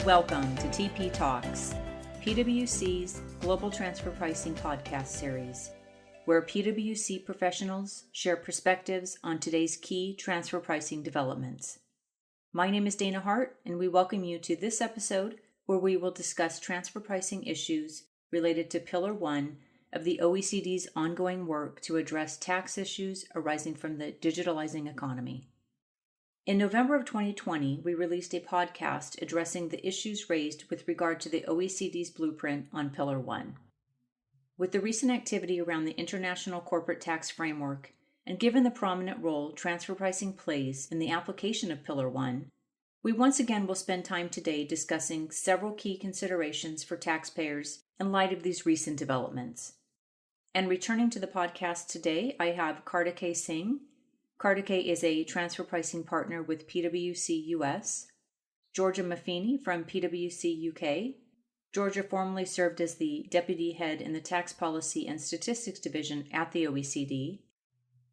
Welcome to TP Talks, PwC's Global Transfer Pricing podcast series, where PwC professionals share perspectives on today's key transfer pricing developments. My name is Dana Hart, and we welcome you to this episode where we will discuss transfer pricing issues related to Pillar 1 of the OECD's ongoing work to address tax issues arising from the digitalizing economy. In November of 2020, we released a podcast addressing the issues raised with regard to the OECD's blueprint on Pillar 1. With the recent activity around the International Corporate Tax Framework, and given the prominent role transfer pricing plays in the application of Pillar 1, we once again will spend time today discussing several key considerations for taxpayers in light of these recent developments. And returning to the podcast today, I have Kartikeya Singh. Kartikeya is a transfer pricing partner with PwC US, Georgia Maffini from PwC UK. Georgia formerly served as the deputy head in the Tax Policy and Statistics Division at the OECD,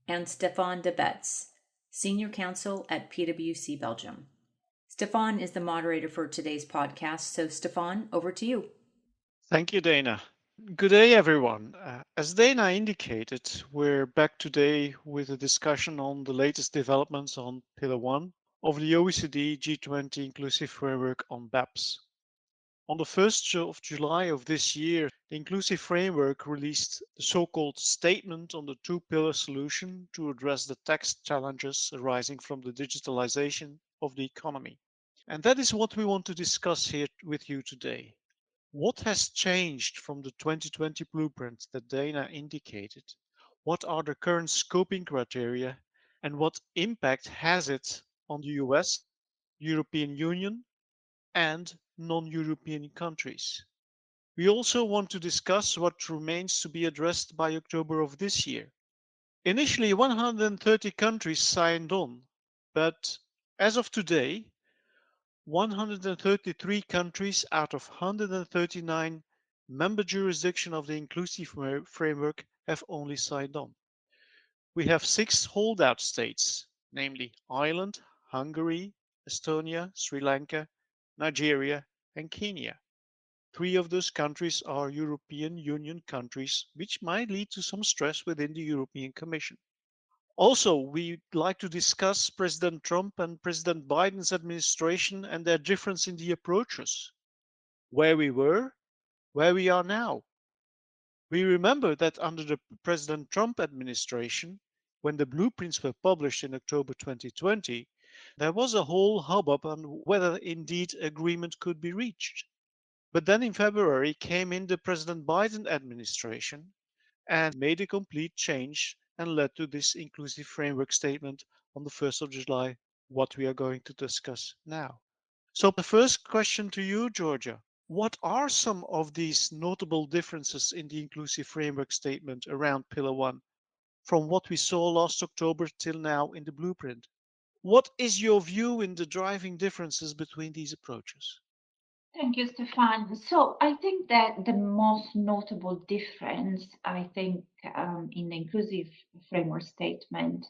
and Stefan de Betz, senior counsel at PwC Belgium. Stefan is the moderator for today's podcast, so Stefan, over to you. Thank you, Dana. Good day, everyone. As Dana indicated, we're back today with a discussion on the latest developments on Pillar 1 of the OECD G20 Inclusive Framework on BEPS. On the 1st of July of this year, the Inclusive Framework released the so-called Statement on the Two-Pillar Solution to address the tax challenges arising from the digitalization of the economy. And that is what we want to discuss here with you today. What has changed from the 2020 blueprint that Dana indicated? What are the current scoping criteria, and what impact has it on the US, European Union, and non-European countries? We also want to discuss what remains to be addressed by October of this year. Initially, 130 countries signed on, but as of today, 133 countries out of 139 member jurisdictions of the Inclusive Framework have only signed on. We have 6 holdout states, namely Ireland, Hungary, Estonia, Sri Lanka, Nigeria, and Kenya. 3 of those countries are European Union countries, which might lead to some stress within the European Commission. Also, we'd like to discuss President Trump and President Biden's administration and their difference in the approaches. Where we were, where we are now. We remember that under the President Trump administration, when the blueprints were published in October 2020, there was a whole hubbub on whether indeed agreement could be reached. But then in February came in the President Biden administration and made a complete change and led to this Inclusive Framework Statement on the 1st of July, what we are going to discuss now. So the first question to you, Georgia, what are some of these notable differences in the Inclusive Framework Statement around Pillar 1 from what we saw last October till now in the blueprint? What is your view in the driving differences between these approaches? Thank you, Stefan. So I think that the most notable difference, in the Inclusive Framework Statement,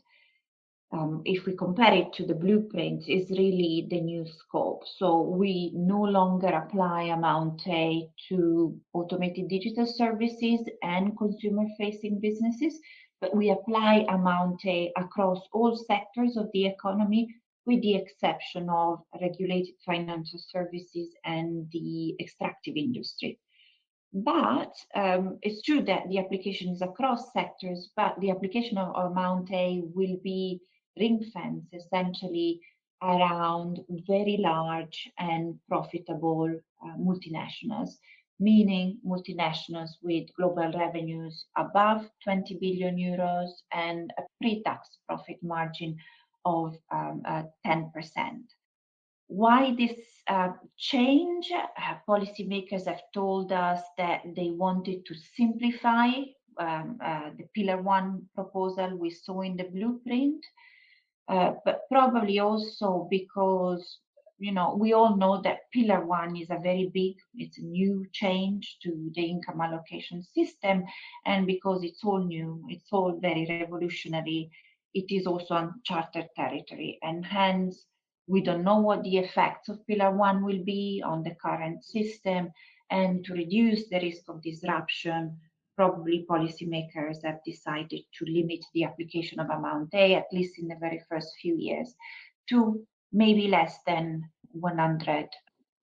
if we compare it to the blueprint, is really the new scope. So we no longer apply Amount A to automated digital services and consumer-facing businesses, but we apply Amount A across all sectors of the economy, with the exception of regulated financial services and the extractive industry. But it's true that the application is across sectors, but the application of Amount A will be ring-fenced essentially around very large and profitable multinationals, meaning multinationals with global revenues above 20 billion euros and a pre-tax profit margin of 10%. Why this change? Policymakers have told us that they wanted to simplify the Pillar 1 proposal we saw in the blueprint, but probably also because we all know that Pillar 1 is it's a new change to the income allocation system, and because it's all new, it's all very revolutionary, it is also uncharted territory, and hence We don't know what the effects of Pillar 1 will be on the current system, and to reduce the risk of disruption, probably policymakers have decided to limit the application of Amount A, at least in the very first few years, to maybe less than 100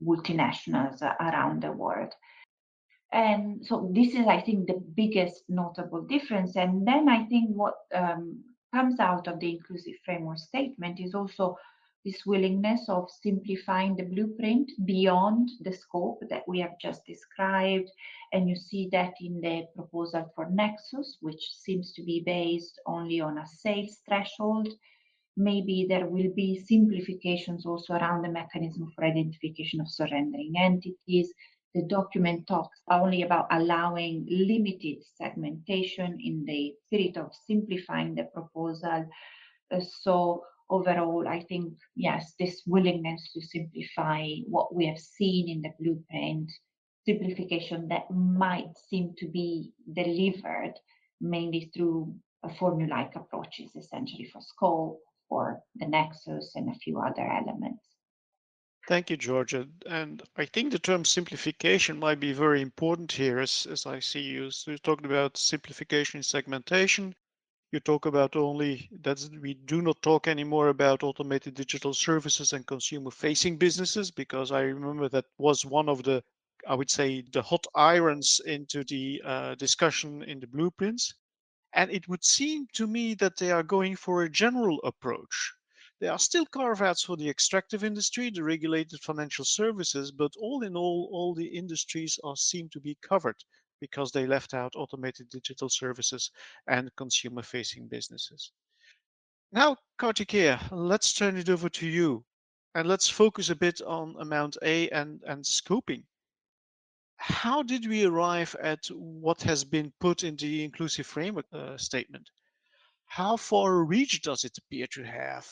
multinationals around the world. And so this is, I think, the biggest notable difference. And then I think what comes out of the inclusive framework statement is also this willingness of simplifying the blueprint beyond the scope that we have just described. And you see that in the proposal for Nexus, which seems to be based only on a sales threshold. Maybe there will be simplifications also around the mechanism for identification of surrendering entities. The document talks only about allowing limited segmentation in the spirit of simplifying the proposal. So overall, I think, yes, this willingness to simplify what we have seen in the blueprint, simplification that might seem to be delivered mainly through formulaic approaches, essentially for scope, for the nexus, and a few other elements. Thank you, Georgia. And I think the term simplification might be very important here, as I see you. So you talked about simplification and segmentation. You talk about only that we do not talk anymore about automated digital services and consumer-facing businesses, because I remember that was one of the, I would say, the hot irons into the discussion in the blueprints. And it would seem to me that they are going for a general approach. There are still carve-outs for the extractive industry, the regulated financial services, but all in all the industries seem to be covered because they left out automated digital services and consumer-facing businesses. Now, Kartikeya, let's turn it over to you, and let's focus a bit on Amount A and scoping. How did we arrive at what has been put in the inclusive framework statement? How far a reach does it appear to have,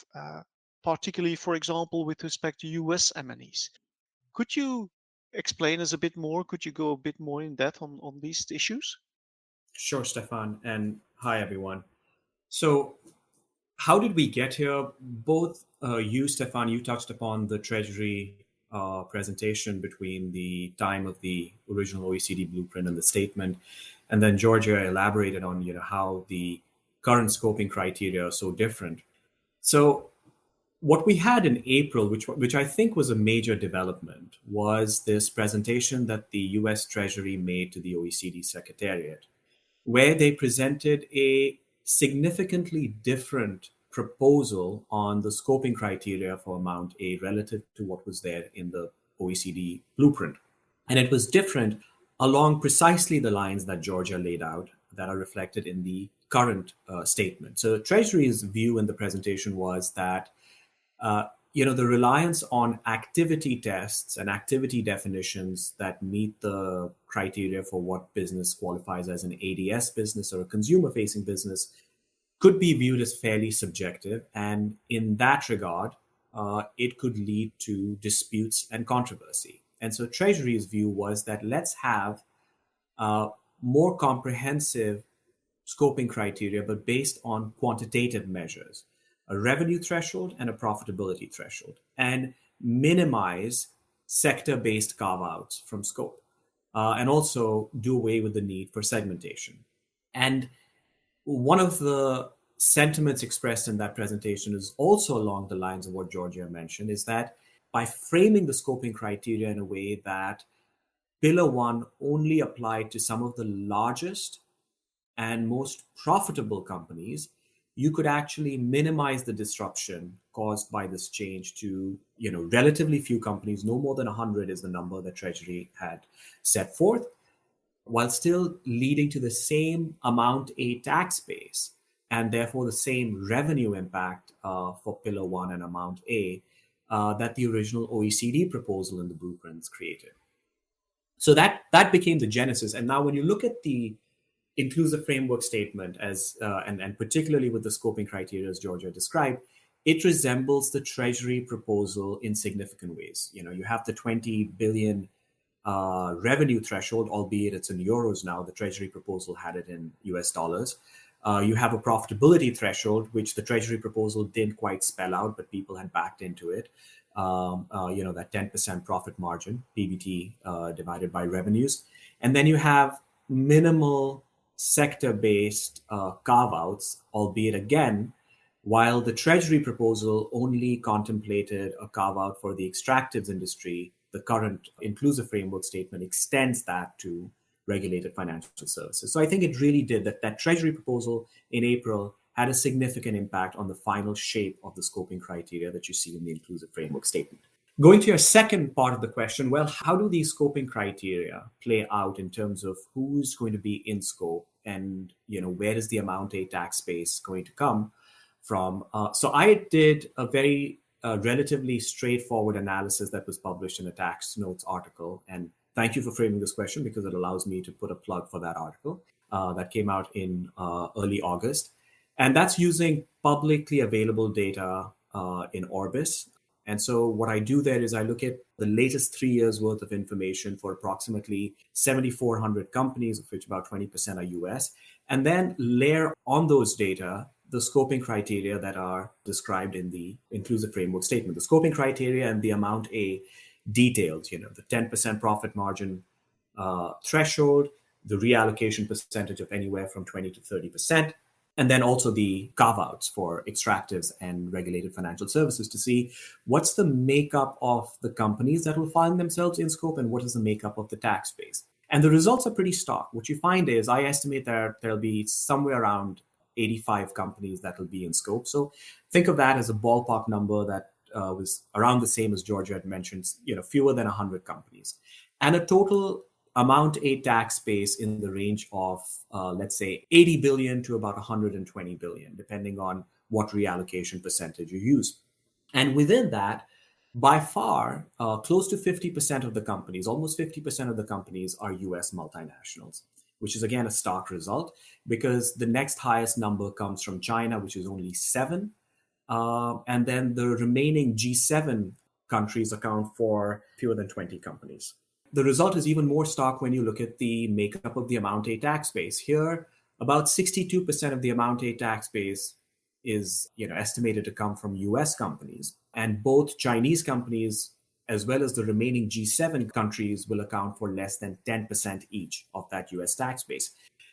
particularly, for example, with respect to US MNEs? Could you explain us a bit more? Could you go a bit more in depth on these issues? Sure, Stefan, and hi, everyone. So, how did we get here? Both you, Stefan, you touched upon the Treasury presentation between the time of the original OECD blueprint and the statement, and then Georgia elaborated on how the current scoping criteria are so different. So, what we had in April, which I think was a major development, was this presentation that the U.S. Treasury made to the OECD Secretariat, where they presented a significantly different proposal on the scoping criteria for Amount A relative to what was there in the OECD blueprint. And it was different along precisely the lines that Georgia laid out that are reflected in the current statement. So Treasury's view in the presentation was that the reliance on activity tests and activity definitions that meet the criteria for what business qualifies as an ADS business or a consumer-facing business could be viewed as fairly subjective. And in that regard, it could lead to disputes and controversy. And so Treasury's view was that let's have more comprehensive scoping criteria, but based on quantitative measures, a revenue threshold and a profitability threshold, and minimize sector-based carve-outs from scope, and also do away with the need for segmentation. And one of the sentiments expressed in that presentation is also along the lines of what Georgia mentioned, is that by framing the scoping criteria in a way that Pillar 1 only applied to some of the largest and most profitable companies, you could actually minimize the disruption caused by this change to, relatively few companies. No more than 100 is the number that Treasury had set forth, while still leading to the same Amount A tax base and therefore the same revenue impact for Pillar 1 and Amount A that the original OECD proposal in the blueprints created. So that became the genesis. And now when you look at the inclusive framework statement and particularly with the scoping criteria as Georgia described, it resembles the Treasury proposal in significant ways. You have the 20 billion revenue threshold, albeit it's in euros now. The Treasury proposal had it in US dollars. You have a profitability threshold, which the Treasury proposal didn't quite spell out, but people had backed into it. That 10% profit margin, PBT divided by revenues. And then you have minimal sector-based carve-outs, albeit again, while the Treasury proposal only contemplated a carve-out for the extractives industry, the current inclusive framework statement extends that to regulated financial services. So I think it really did that Treasury proposal in April had a significant impact on the final shape of the scoping criteria that you see in the inclusive framework statement. Going to your second part of the question, well, how do these scoping criteria play out in terms of who's going to be in scope and where is the amount A tax base going to come from? So I did a very relatively straightforward analysis that was published in a tax notes article. And thank you for framing this question because it allows me to put a plug for that article that came out in early August. And that's using publicly available data in Orbis. And so what I do there is I look at the latest 3 years worth of information for approximately 7,400 companies, of which about 20% are US, and then layer on those data the scoping criteria that are described in the inclusive framework statement. The scoping criteria and the amount A details, the 10% profit margin threshold, the reallocation percentage of anywhere from 20 to 30%, and then also the carve-outs for extractives and regulated financial services to see what's the makeup of the companies that will find themselves in scope and what is the makeup of the tax base. And the results are pretty stark. What you find is I estimate that there'll be somewhere around 85 companies that will be in scope. So think of that as a ballpark number that was around the same as Georgia had mentioned, fewer than 100 companies. And a total amount A tax base in the range of, let's say, 80 billion to about 120 billion, depending on what reallocation percentage you use. And within that, by far, close to 50% of the companies, almost 50% of the companies are US multinationals, which is again a stark result because the next highest number comes from China, which is only 7. And then the remaining G7 countries account for fewer than 20 companies. The result is even more stark when you look at the makeup of the amount A tax base. Here, about 62% of the amount A tax base is estimated to come from US companies. And both Chinese companies as well as the remaining G7 countries will account for less than 10% each of that US tax base.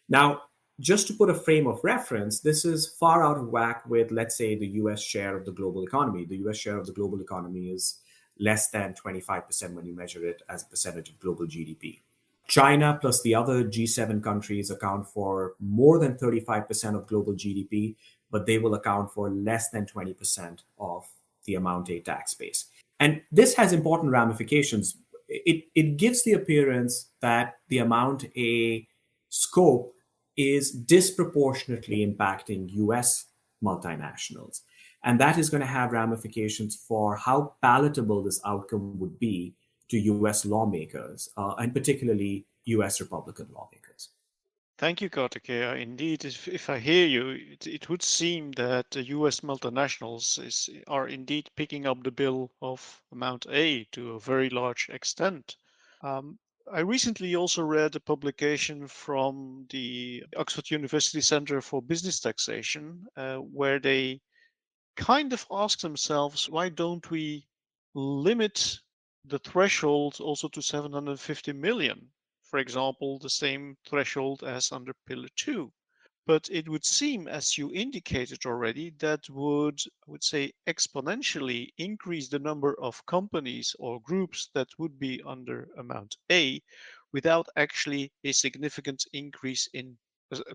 Now, just to put a frame of reference, this is far out of whack with, let's say, the US share of the global economy. The US share of the global economy is less than 25% when you measure it as a percentage of global GDP. China plus the other G7 countries account for more than 35% of global GDP, but they will account for less than 20% of the amount A tax base. And this has important ramifications. It gives the appearance that the amount A scope is disproportionately impacting US multinationals. And that is going to have ramifications for how palatable this outcome would be to US lawmakers, and particularly US Republican lawmakers. Thank you, Kartikeya. Indeed, if I hear you, it would seem that the US multinationals are indeed picking up the bill of Amount A to a very large extent. I recently also read a publication from the Oxford University Centre for Business Taxation, where they kind of ask themselves, why don't we limit the threshold also to 750 million? For example, the same threshold as under Pillar 2. But it would seem, as you indicated already, that I would say, exponentially increase the number of companies or groups that would be under Amount A without actually a significant increase in,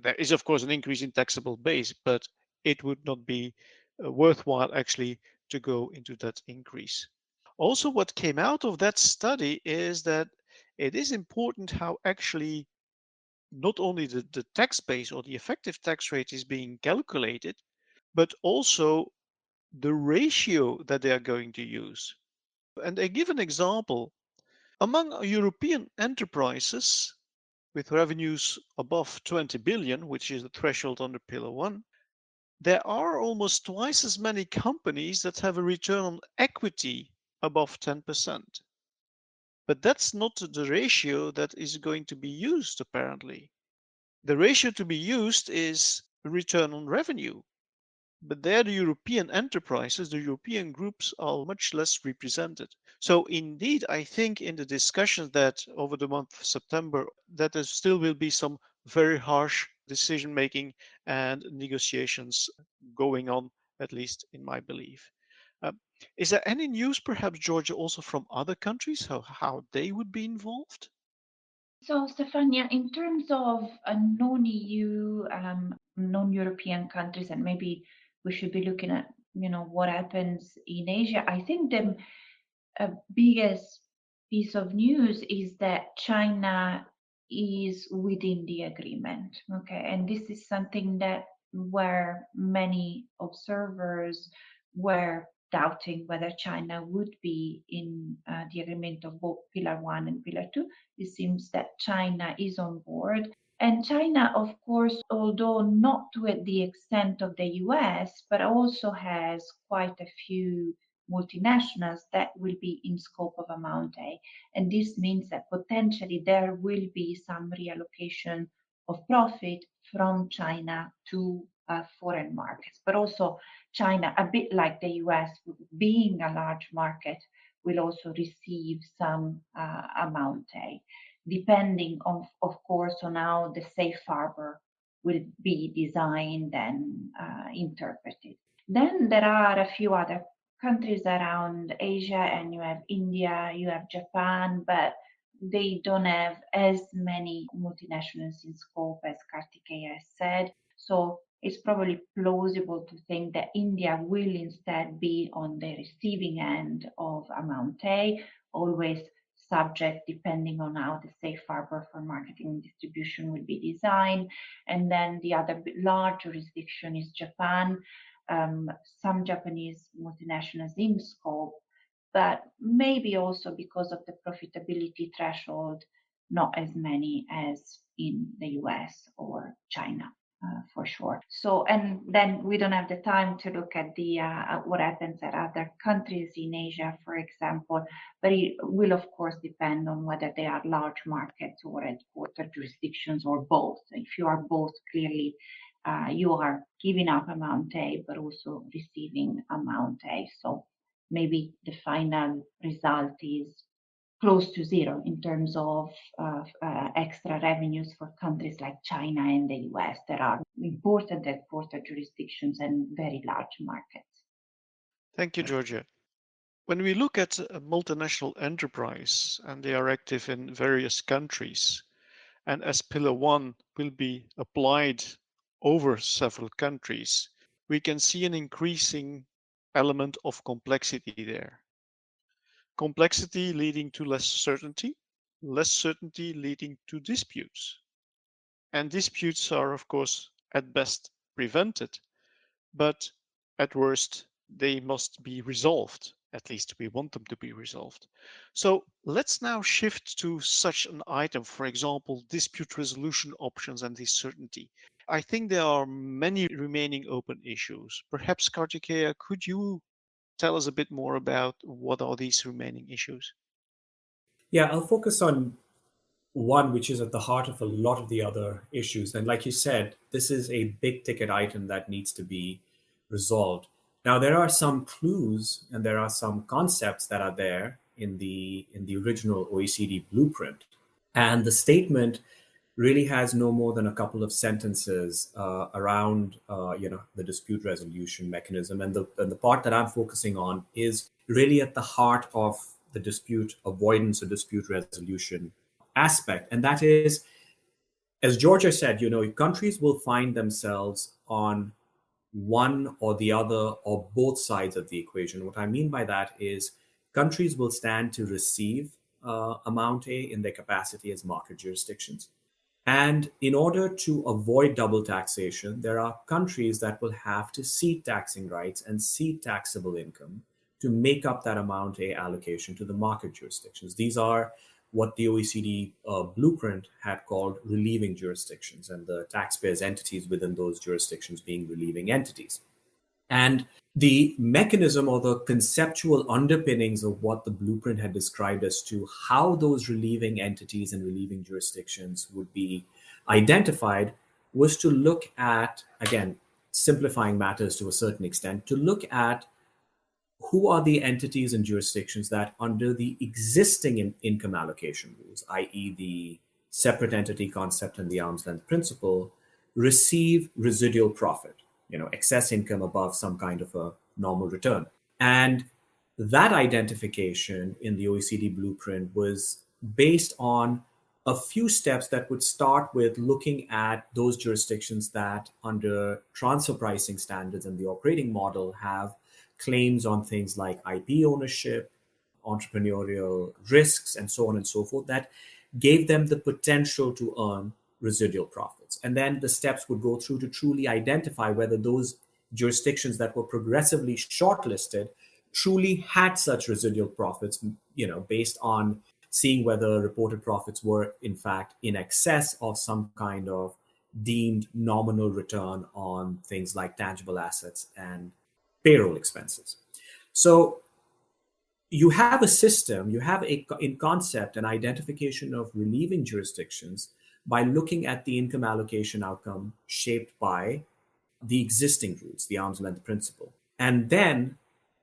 there is of course an increase in taxable base, but it would not be worthwhile actually to go into that increase. Also, what came out of that study is that it is important how actually not only the tax base or the effective tax rate is being calculated, but also the ratio that they are going to use. And I give an example. Among European enterprises with revenues above 20 billion, which is the threshold under Pillar 1, there are almost twice as many companies that have a return on equity above 10%. But that's not the ratio that is going to be used, apparently. The ratio to be used is return on revenue. But there, the European enterprises, the European groups are much less represented. So indeed, I think in the discussions that over the month of September, that there still will be some very harsh decision making and negotiations going on, at least in my belief. Um, is there any news, perhaps, Georgia, also from other countries, how they would be involved? So, Stefania, in terms of non-EU, non-European countries, and maybe we should be looking at, what happens in Asia. I think the biggest piece of news is that China is within the agreement. Okay, and this is something that where many observers were doubting whether China would be in the agreement of both Pillar 1 and Pillar 2. It seems that China is on board. And China, of course, although not to the extent of the US, but also has quite a few multinationals that will be in scope of Amount A. And this means that potentially there will be some reallocation of profit from China to foreign markets. But also China, a bit like the US, being a large market, will also receive some Amount A, depending on, of course, on how the safe harbor will be designed and interpreted. Then there are a few other countries around Asia, and you have India, you have Japan, but they don't have as many multinationals in scope as Kartikeya has said. So it's probably plausible to think that India will instead be on the receiving end of Amount A, always subject depending on how the safe harbor for marketing and distribution will be designed. And then the other large jurisdiction is Japan. Some Japanese multinationals in scope, but maybe also because of the profitability threshold, not as many as in the US or China. For sure. So, and then we don't have the time to look at the what happens at other countries in Asia, for example. But it will, of course, depend on whether they are large markets or headquarter jurisdictions or both. If you are both, clearly you are giving up Amount A, but also receiving Amount A. So maybe the final result is close to zero in terms of extra revenues for countries like China and the US that are important headquarter jurisdictions and very large markets. Thank you, Georgia. When we look at a multinational enterprise and they are active in various countries, and as Pillar 1 will be applied over several countries, we can see an increasing element of complexity there. Complexity leading to less certainty leading to disputes. And disputes are, of course, at best prevented, but at worst, they must be resolved. At least we want them to be resolved. So let's now shift to such an item, for example, dispute resolution options and uncertainty. I think there are many remaining open issues. Perhaps, Kartikeya, could you tell us a bit more about what are these remaining issues? Yeah, I'll focus on one which is at the heart of a lot of the other issues. And like you said, this is a big ticket item that needs to be resolved. Now, there are some clues and there are some concepts that are there in the original OECD blueprint. And the statement really has no more than a couple of sentences around the dispute resolution mechanism. And the part that I'm focusing on is really at the heart of the dispute avoidance or dispute resolution aspect. And that is, as Georgia said, countries will find themselves on one or the other or both sides of the equation. What I mean by that is countries will stand to receive Amount A in their capacity as market jurisdictions. And in order to avoid double taxation, there are countries that will have to cede taxing rights and cede taxable income to make up that Amount A allocation to the market jurisdictions. These are what the OECD blueprint had called relieving jurisdictions, and the taxpayers' entities within those jurisdictions being relieving entities. And the mechanism or the conceptual underpinnings of what the blueprint had described as to how those relieving entities and relieving jurisdictions would be identified was to look at, again, simplifying matters to a certain extent, to look at who are the entities and jurisdictions that, under the existing income allocation rules, i.e., the separate entity concept and the arm's length principle, receive residual profit, excess income above some kind of a normal return. And that identification in the OECD blueprint was based on a few steps that would start with looking at those jurisdictions that, under transfer pricing standards and the operating model, have claims on things like IP ownership, entrepreneurial risks, and so on and so forth, that gave them the potential to earn residual profits. And then the steps would go through to truly identify whether those jurisdictions that were progressively shortlisted truly had such residual profits, based on seeing whether reported profits were in fact in excess of some kind of deemed nominal return on things like tangible assets and payroll expenses. So you have a system, you have in concept an identification of relieving jurisdictions by looking at the income allocation outcome shaped by the existing rules, the arm's length principle. And then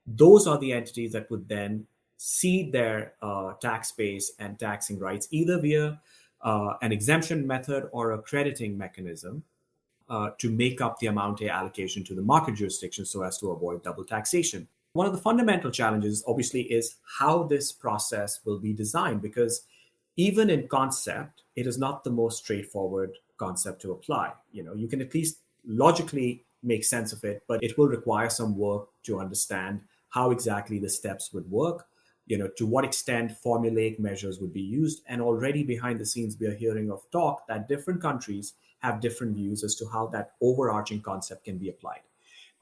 those are the entities that would then cede their tax base and taxing rights either via an exemption method or a crediting mechanism to make up the amount A allocation to the market jurisdiction so as to avoid double taxation. One of the fundamental challenges, obviously, is how this process will be designed, because even in concept, it is not the most straightforward concept to apply. You can at least logically make sense of it, but it will require some work to understand how exactly the steps would work, to what extent formulaic measures would be used. And already behind the scenes, we are hearing of talk that different countries have different views as to how that overarching concept can be applied.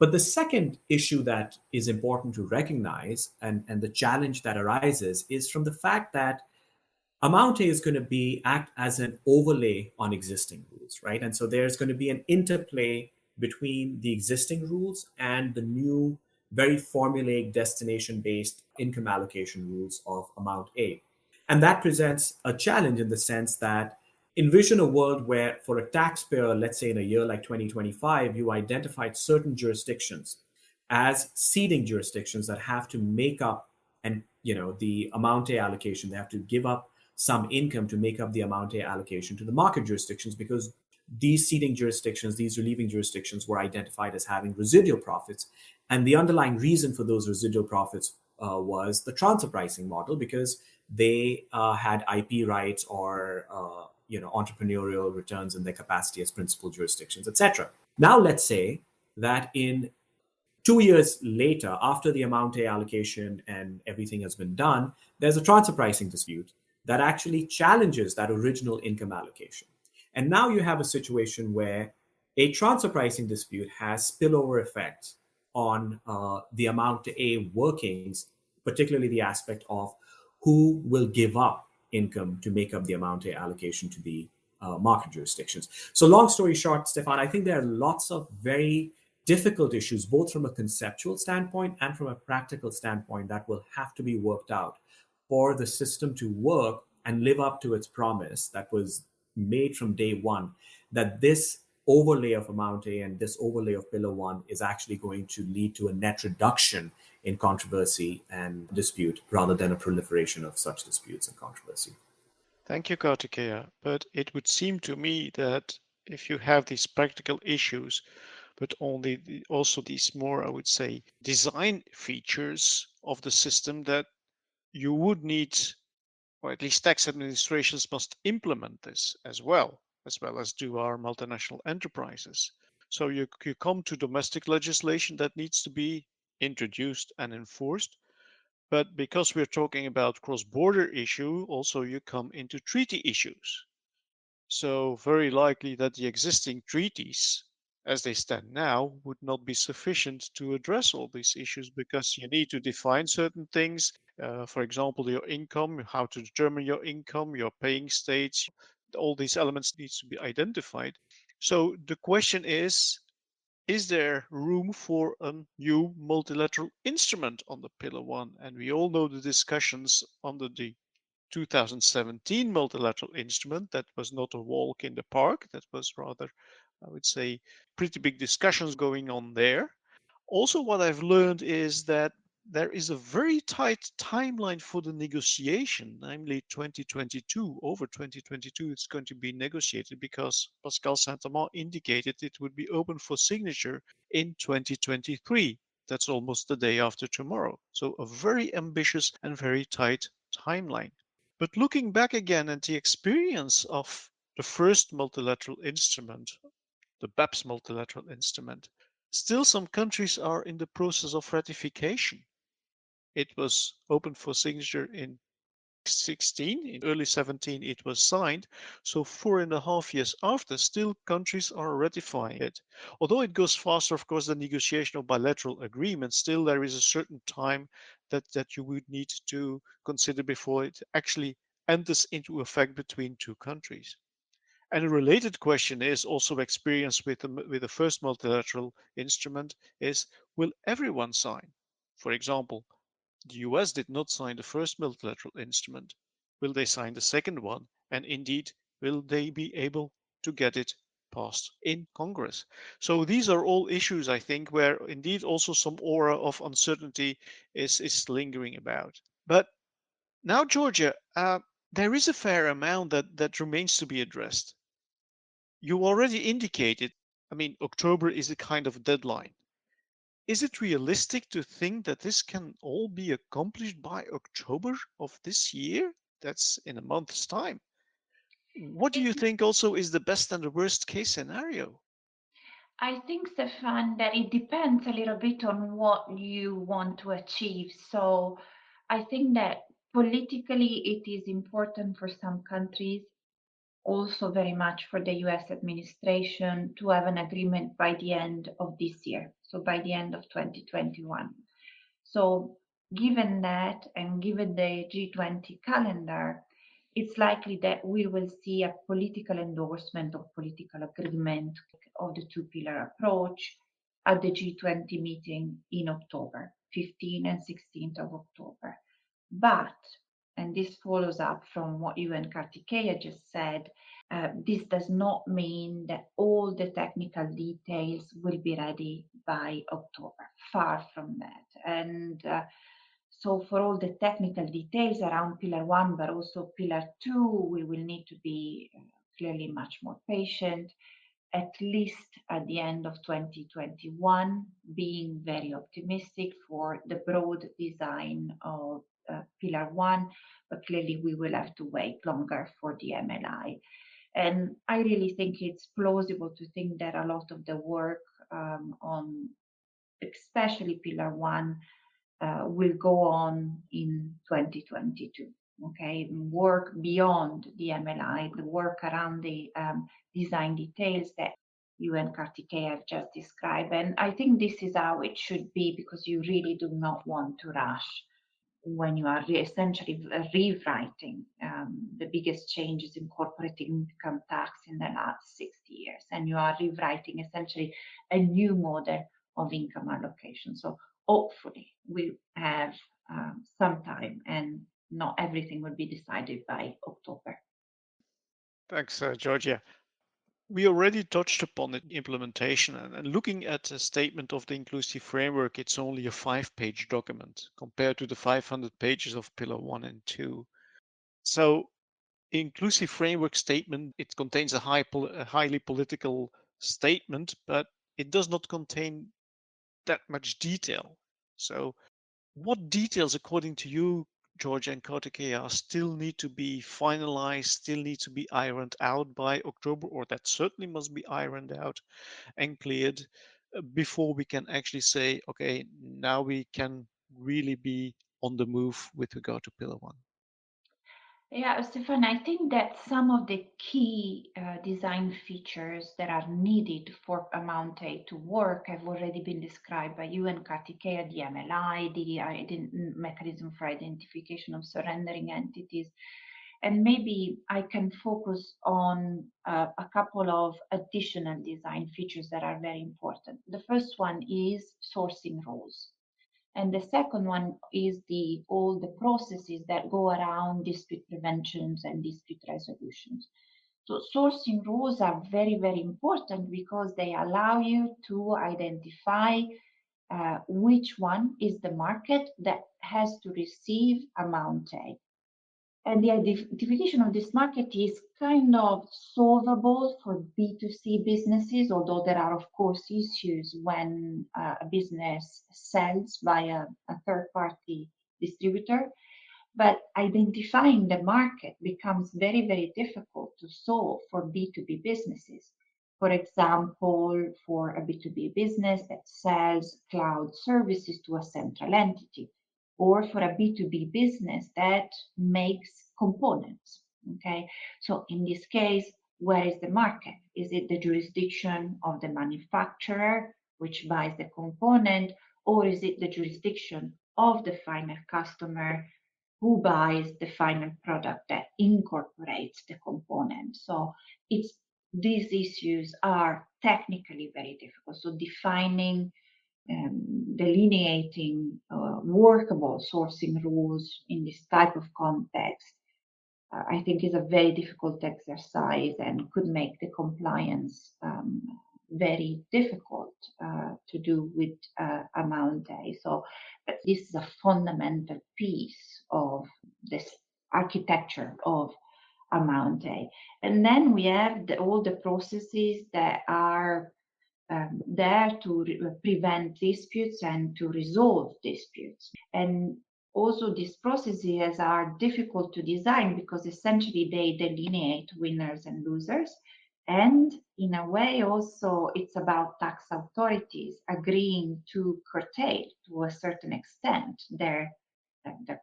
But the second issue that is important to recognize, and the challenge that arises, is from the fact that Amount A is going to act as an overlay on existing rules, right? And so there's going to be an interplay between the existing rules and the new, very formulaic destination-based income allocation rules of Amount A. And that presents a challenge in the sense that envision a world where, for a taxpayer, let's say in a year like 2025, you identified certain jurisdictions as seeding jurisdictions that have to make up and the Amount A allocation. They have to give up some income to make up the Amount A allocation to the market jurisdictions, because these seeding jurisdictions, these relieving jurisdictions, were identified as having residual profits. And the underlying reason for those residual profits was the transfer pricing model, because they had IP rights or entrepreneurial returns in their capacity as principal jurisdictions, etc. Now, let's say that in 2 years later, after the Amount A allocation and everything has been done, there's a transfer pricing dispute that actually challenges that original income allocation. And now you have a situation where a transfer pricing dispute has spillover effects on the Amount A workings, particularly the aspect of who will give up income to make up the Amount A allocation to the market jurisdictions. So long story short, Stefan, I think there are lots of very difficult issues, both from a conceptual standpoint and from a practical standpoint, that will have to be worked out for the system to work and live up to its promise that was made from day one, that this overlay of Amount A and this overlay of Pillar 1 is actually going to lead to a net reduction in controversy and dispute rather than a proliferation of such disputes and controversy. Thank you, Kartikeya. But it would seem to me that if you have these practical issues, but also these more, I would say, design features of the system, that you would need, or at least tax administrations must implement this as well as do our multinational enterprises. So you come to domestic legislation that needs to be introduced and enforced. But because we're talking about cross-border issue, also you come into treaty issues. So very likely that the existing treaties, as they stand now, would not be sufficient to address all these issues, because you need to define certain things. For example, your income, how to determine your income, your paying states, all these elements needs to be identified. So the question is there room for a new multilateral instrument on the Pillar 1? And we all know the discussions under the 2017 multilateral instrument. That was not a walk in the park, that was rather I would say, pretty big discussions going on there. Also, what I've learned is that there is a very tight timeline for the negotiation, namely 2022. Over 2022, it's going to be negotiated because Pascal Saint-Amand indicated it would be open for signature in 2023. That's almost the day after tomorrow. So a very ambitious and very tight timeline. But looking back again at the experience of the first multilateral instrument, the BEPS multilateral instrument, still some countries are in the process of ratification. It was open for signature in 16, in early 17 it was signed, so 4.5 years after, still countries are ratifying it. Although it goes faster, of course, than negotiation of bilateral agreements, still there is a certain time that you would need to consider before it actually enters into effect between two countries. And a related question is also experience with the first multilateral instrument is, will everyone sign? For example, the US did not sign the first multilateral instrument. Will they sign the second one? And indeed, will they be able to get it passed in Congress? So these are all issues, I think, where indeed also some aura of uncertainty is lingering about. But now, Georgia, there is a fair amount that remains to be addressed. You already indicated, I mean, October is a kind of deadline. Is it realistic to think that this can all be accomplished by October of this year? That's in a month's time. What do you think also is the best and the worst case scenario? I think, Stefan, that it depends a little bit on what you want to achieve. So I think that politically it is important for some countries, also very much for the US administration, to have an agreement by the end of this year, so by the end of 2021. So, given that and given the G20 calendar, it's likely that we will see a political endorsement or political agreement of the two pillar approach at the G20 meeting in October, 15th and 16th of October. But, and this follows up from what you and Kartikeya just said, this does not mean that all the technical details will be ready by October. Far from that. And so, for all the technical details around Pillar 1, but also Pillar 2, we will need to be clearly much more patient, at least at the end of 2021, being very optimistic for the broad design of Pillar 1, but clearly we will have to wait longer for the MLI. And I really think it's plausible to think that a lot of the work on especially Pillar 1 will go on in 2022. Okay, work beyond the MLI, the work around the design details that you and Kartikeya have just described. And I think this is how it should be, because you really do not want to rush when you are essentially rewriting the biggest changes in corporate income tax in the last 60 years, and you are rewriting essentially a new model of income allocation. So hopefully we have some time, and not everything will be decided by October. Thanks, Georgia. We already touched upon it, implementation, and looking at the statement of the inclusive framework, it's only a 5-page document compared to the 500 pages of Pillar 1 and 2. So inclusive framework statement, it contains a highly political statement, but it does not contain that much detail. So what details, according to you, George and Kartikeya, still need to be finalized, still need to be ironed out by October, or that certainly must be ironed out and cleared before we can actually say, okay, now we can really be on the move with regard to Pillar 1? Yeah, Stefan, I think that some of the key design features that are needed for Amount A to work have already been described by you and Kartikeya, the MLI, the mechanism for identification of surrendering entities. And maybe I can focus on a couple of additional design features that are very important. The first one is sourcing rules. And the second one is all the processes that go around dispute preventions and dispute resolutions. So sourcing rules are very, very important because they allow you to identify which one is the market that has to receive Amount A. And the definition of this market is kind of solvable for B2C businesses, although there are, of course, issues when a business sells via a third-party distributor. But identifying the market becomes very, very difficult to solve for B2B businesses. For example, for a B2B business that sells cloud services to a central entity, or for a B2B business that makes components. Okay, so in this case, where is the market? Is it the jurisdiction of the manufacturer, which buys the component, or is it the jurisdiction of the final customer who buys the final product that incorporates the component? So these issues are technically very difficult. So defining, delineating workable sourcing rules in this type of context, I think is a very difficult exercise and could make the compliance very difficult to do with Amount A. So but this is a fundamental piece of this architecture of Amount A. And then we have all the processes that are there to prevent disputes and to resolve disputes. And also these processes are difficult to design because essentially they delineate winners and losers. And in a way also it's about tax authorities agreeing to curtail to a certain extent their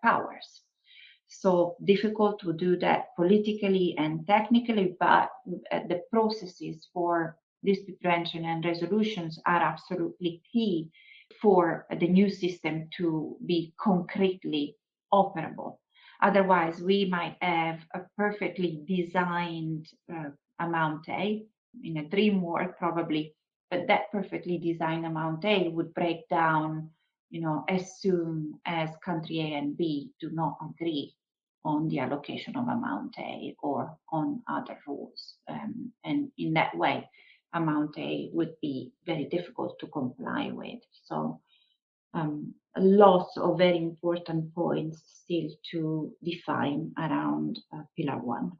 powers. So difficult to do that politically and technically, but the processes for dispute prevention and resolutions are absolutely key for the new system to be concretely operable. Otherwise, we might have a perfectly designed Amount A in a dream world, probably, but that perfectly designed Amount A would break down, as soon as country A and B do not agree on the allocation of Amount A or on other rules. And in that way, Amount A would be very difficult to comply with. So lots of very important points still to define around Pillar 1.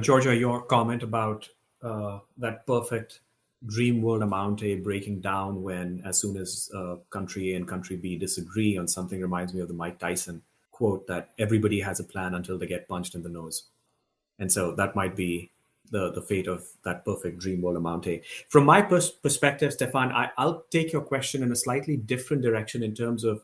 Georgia, your comment about that perfect dream world Amount A breaking down when as soon as country A and country B disagree on something reminds me of the Mike Tyson quote that everybody has a plan until they get punched in the nose. And so that might be the fate of that perfect dream world Amount A. From my perspective, Stefan, I'll take your question in a slightly different direction in terms of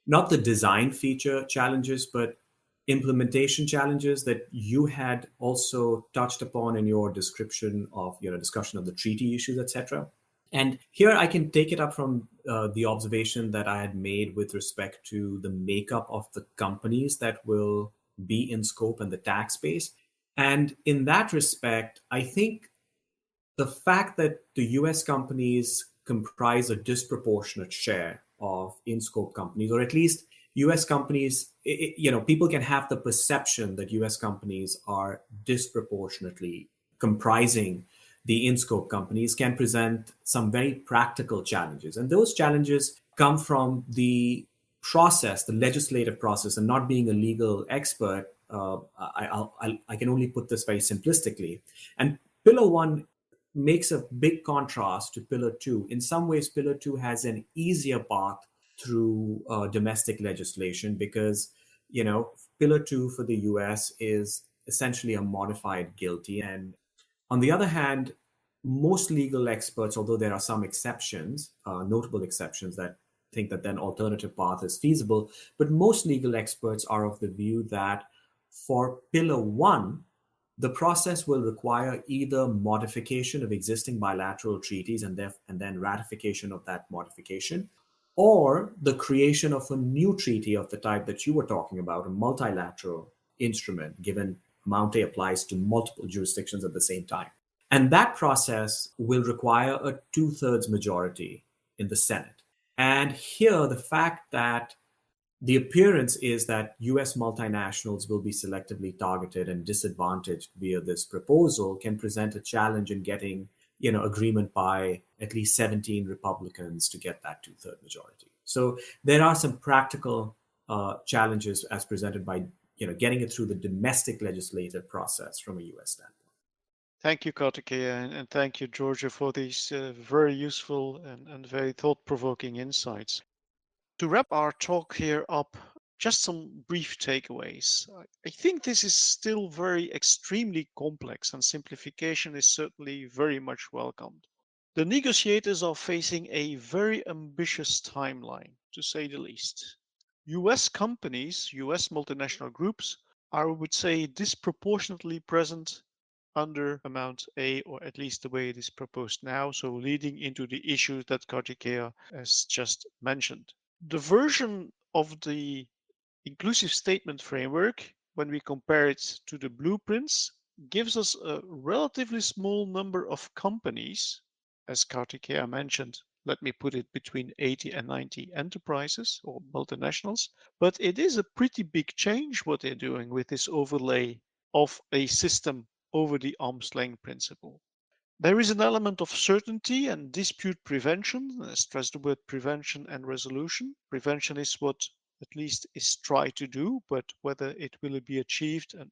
not the design feature challenges, but implementation challenges that you had also touched upon in your description of your discussion of the treaty issues, etc. And here I can take it up from the observation that I had made with respect to the makeup of the companies that will be in scope and the tax base. And in that respect, I think the fact that the US companies comprise a disproportionate share of in-scope companies, or at least US companies, people can have the perception that US companies are disproportionately comprising the in-scope companies can present some very practical challenges. And those challenges come from the process, the legislative process, and not being a legal expert, I can only put this very simplistically. And Pillar 1 makes a big contrast to Pillar 2. In some ways, Pillar 2 has an easier path through domestic legislation because, Pillar 2 for the US is essentially a modified GILTI. And on the other hand, most legal experts, although there are some exceptions, notable exceptions that think that an alternative path is feasible, but most legal experts are of the view that for Pillar 1, the process will require either modification of existing bilateral treaties and then ratification of that modification, or the creation of a new treaty of the type that you were talking about, a multilateral instrument, given Amount A applies to multiple jurisdictions at the same time. And that process will require a 2/3 majority in the Senate. And here, the fact that the appearance is that US multinationals will be selectively targeted and disadvantaged via this proposal can present a challenge in getting agreement by at least 17 Republicans to get that two-third majority. So there are some practical challenges as presented by getting it through the domestic legislative process from a US standpoint. Thank you, Kartikeya, and thank you, Georgia, for these very useful and very thought-provoking insights. To wrap our talk here up, just some brief takeaways. I think this is still very extremely complex, and simplification is certainly very much welcomed. The negotiators are facing a very ambitious timeline, to say the least. US companies, US multinational groups, are, I would say, disproportionately present under Amount A, or at least the way it is proposed now, so leading into the issues that Kartikeya has just mentioned. The version of the inclusive statement framework, when we compare it to the blueprints, gives us a relatively small number of companies, as Kartikeya mentioned. Let me put it between 80 and 90 enterprises or multinationals. But it is a pretty big change what they're doing with this overlay of a system over the arm's length principle. There is an element of certainty and dispute prevention. I stress the word prevention and resolution. Prevention is what at least is tried to do, but whether it will be achieved, and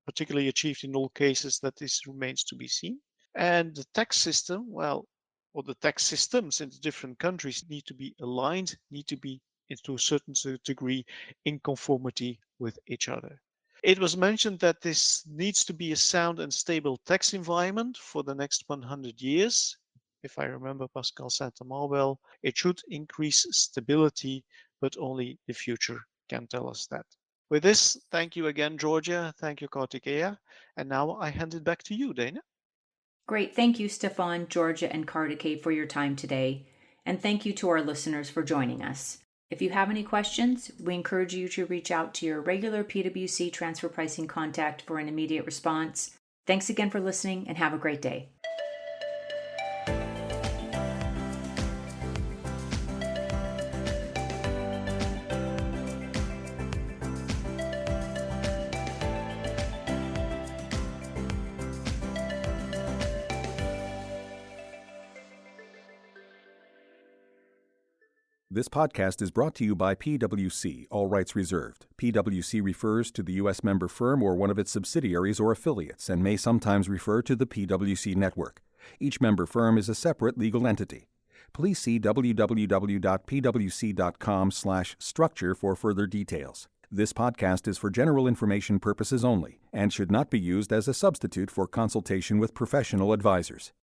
particularly achieved in all cases, that this remains to be seen. And the tax system, well, or the tax systems in the different countries need to be aligned, need to be, to a certain degree, in conformity with each other. It was mentioned that this needs to be a sound and stable tax environment for the next 100 years. If I remember Pascal Saint-Amand well, it should increase stability, but only the future can tell us that. With this, thank you again, Georgia. Thank you, Kartikeya. And now I hand it back to you, Dana. Great. Thank you, Stefan, Georgia, and Kartikeya for your time today. And thank you to our listeners for joining us. If you have any questions, we encourage you to reach out to your regular PwC transfer pricing contact for an immediate response. Thanks again for listening and have a great day. This podcast is brought to you by PwC, all rights reserved. PwC refers to the U.S. member firm or one of its subsidiaries or affiliates and may sometimes refer to the PwC network. Each member firm is a separate legal entity. Please see www.pwc.com/structure for further details. This podcast is for general information purposes only and should not be used as a substitute for consultation with professional advisors.